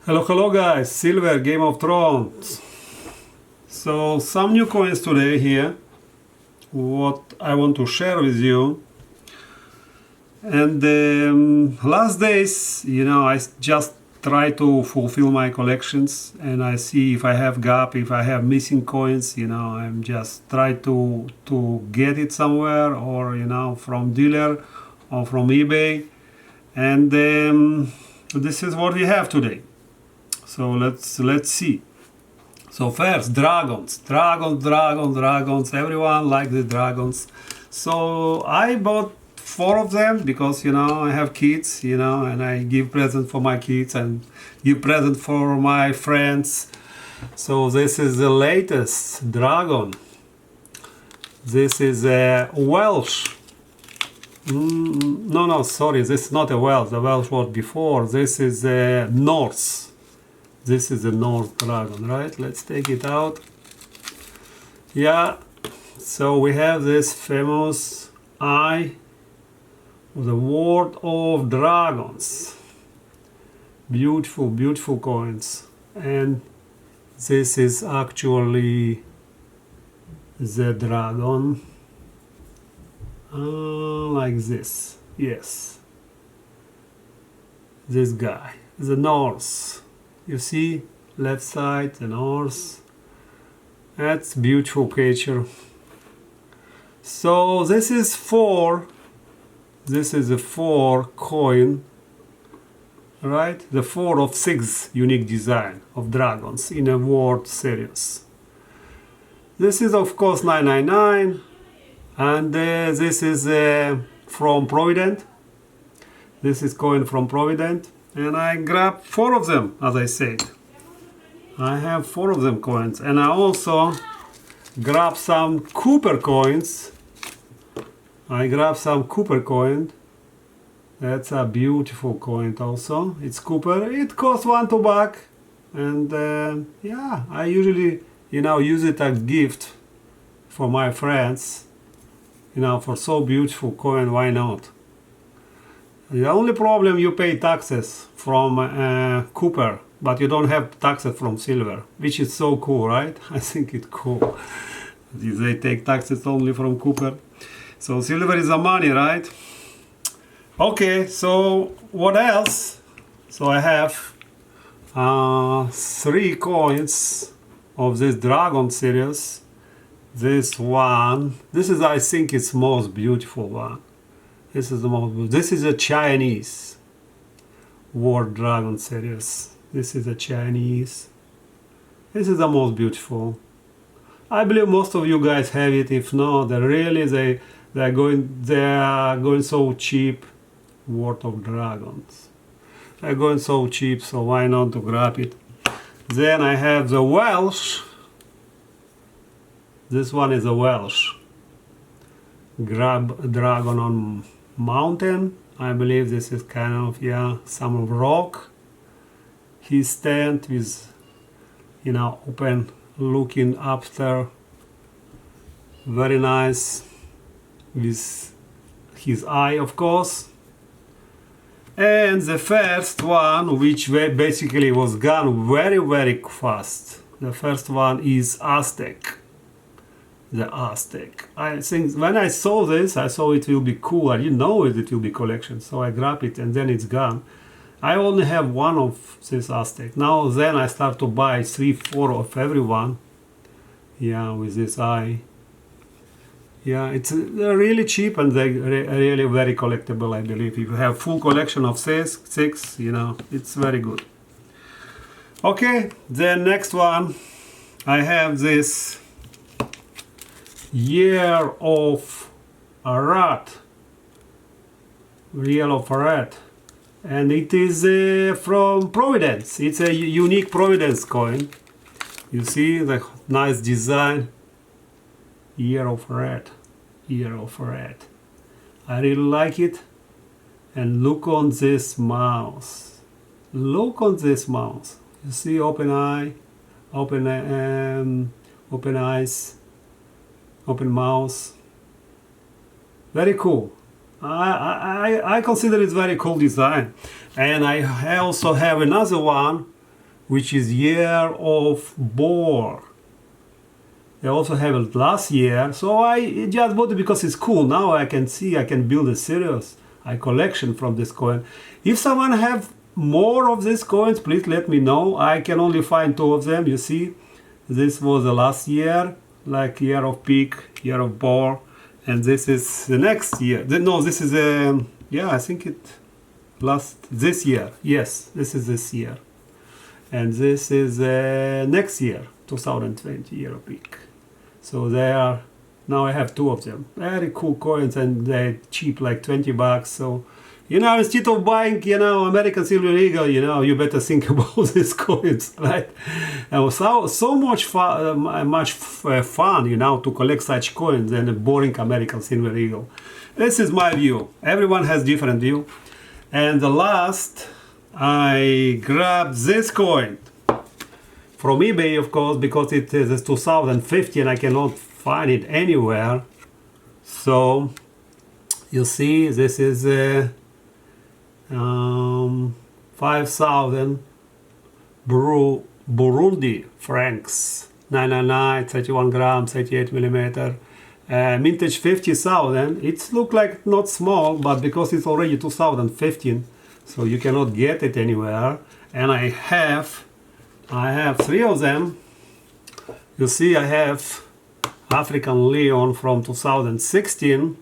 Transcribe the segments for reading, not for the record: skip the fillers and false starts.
Hello guys, Silver Game of Thrones. So some new coins today here, what I want to share with you. And last days, I just try to fulfill my collections and I see if I have gap, if I have missing coins, I'm just try to get it somewhere or, from dealer or from eBay. And this is what we have today. So let's see. So first, dragons. Everyone likes the dragons. So I bought 4 of them because I have kids, and I give present for my kids and give present for my friends. So this is the latest dragon. This is a Welsh. No, sorry, this is not a Welsh. The Welsh was before. This is a Norse. This is the Norse dragon, right? Let's take it out. Yeah, so we have this famous eye of the World of Dragons. Beautiful coins. And this is actually the dragon. Like this. Yes. This guy, the Norse. You see, left side, the Norse. That's beautiful creature. So this is 4. This is a 4 coin, right? The 4 of 6 unique design of dragons in a World Series. This is of course 999, and this is from Provident. This is coin from Provident. And I grabbed 4 of them, as I said. I have 4 of them coins. And I also grabbed some Cooper coins. I grabbed some Cooper coin. That's a beautiful coin also. It's Cooper. It costs $1 and yeah, I usually, use it as gift for my friends. For so beautiful coin, why not? The only problem, you pay taxes from Cooper, but you don't have taxes from silver, which is so cool, right? I think it's cool. They take taxes only from Cooper. So silver is the money, right? Okay, so what else? So I have 3 coins of this Dragon series. This one, this is, I think, it's most beautiful one. This is the most. This is a Chinese World Dragon series. This is a Chinese. This is the most beautiful. I believe most of you guys have it. If not, they are going so cheap. World of Dragons. They're going so cheap, so why not to grab it? Then I have the Welsh. This one is a Welsh. Grab a dragon on mountain. I believe this is kind of, some rock. He stand with, open looking after. Very nice. With his eye, of course. And the first one, which basically was gone very fast. The first one is Aztec. The Aztec. I think when I saw this, I saw it will be cool. I didn't know it will be collection, so I grabbed it and then it's gone. I only have 1 of this Aztec. Now then I start to buy 3, 4 of everyone. Yeah, with this eye. Yeah, they're really cheap and they're really very collectible, I believe. If you have full collection of 6, it's very good. Okay, the next one, I have this Year of a Rat, and it is from Providence. It's a unique Providence coin. You see the nice design. Year of Rat. I really like it. And look on this mouse. You see, open eye, open eyes. Open mouse. Very cool. I consider it very cool design. And I also have another one which is Year of Boar. I also have it last year, so I just bought it because it's cool. Now I can see I can build a serious collection from this coin. If someone have more of these coins, please let me know. I can only find 2 of them. You see, this was the last year, like Year of Pig, Year of Boar, and this is the next year. No, this is yeah, I think it this year. Yes, this is this year, and this is next year, 2020, Year of Pig. So they are, now I have 2 of them. Very cool coins, and they're cheap, like 20 bucks. So, you know, instead of buying, you know, American Silver Eagle, you know, you better think about these coins, right? And so much fun, you know, to collect such coins than a boring American Silver Eagle. This is my view. Everyone has different view. And the last, I grabbed this coin from eBay, of course, because it is 2015. I cannot find it anywhere. So you see, this is 5,000 Burundi francs, 999, 31 grams, 38 millimeter. Mintage 50,000. It looks like not small, but because it's already 2015, so you cannot get it anywhere. And I have 3 of them. You see, I have African Leon from 2016,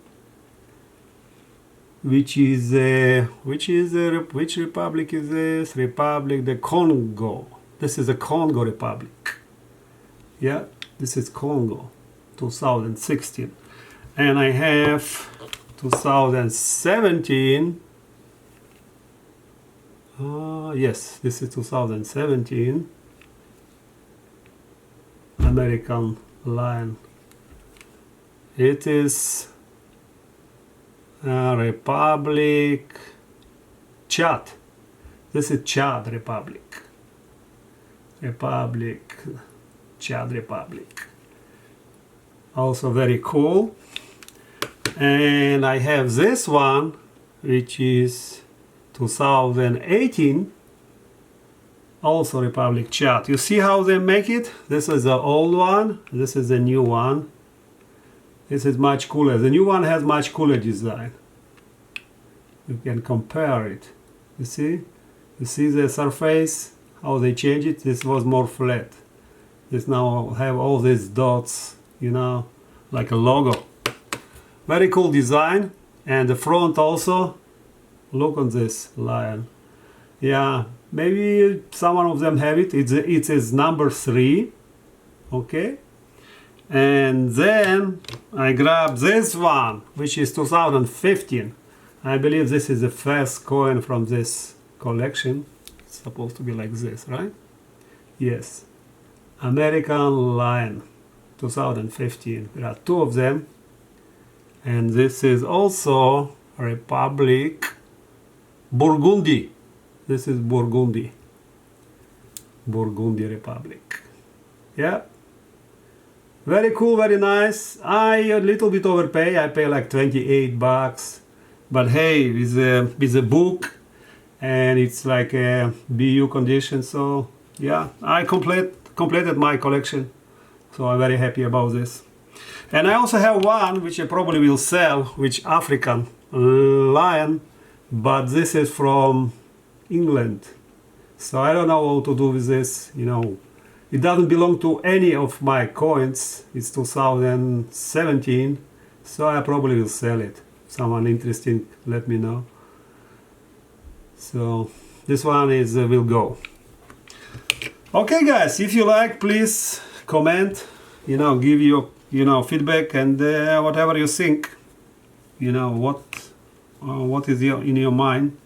which republic is this? Republic the Congo. This is the Congo Republic. Yeah, this is Congo, 2016. And I have 2017. Yes, this is 2017 American Lion. It is Republic Chad. This is Chad Republic. Chad Republic. Also very cool. And I have this one, which is 2018, also Republic Chad. You see how they make it? This is the old one, this is the new one. This is much cooler. The new one has much cooler design. You can compare it. You see the surface, how they change it. This was more flat. This now have all these dots, you know, like a logo. Very cool design. And the front also. Look on this lion. Yeah, maybe some of them have it. It is number 3. Okay. And then I grabbed this one, which is 2015. I believe this is the first coin from this collection. It's supposed to be like this, right? Yes. American Lion, 2015. There are 2 of them. And this is also Republic Burgundy. This is Burgundy Republic. Yeah. Very cool, very nice. I a little bit overpay. I pay like 28 bucks. But hey, with a book, and it's like a BU condition. So yeah, I completed my collection. So I'm very happy about this. And I also have one which I probably will sell, which African Lion, but this is from England. So I don't know how to do with this, you know. It doesn't belong to any of my coins. It's 2017, so I probably will sell it. Someone interested, let me know. So this one is will go. Okay, guys, if you like, please comment. You know, give your feedback and whatever you think. You know what is in your mind.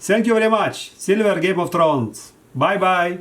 Thank you very much. Silver Game of Thrones. Bye bye.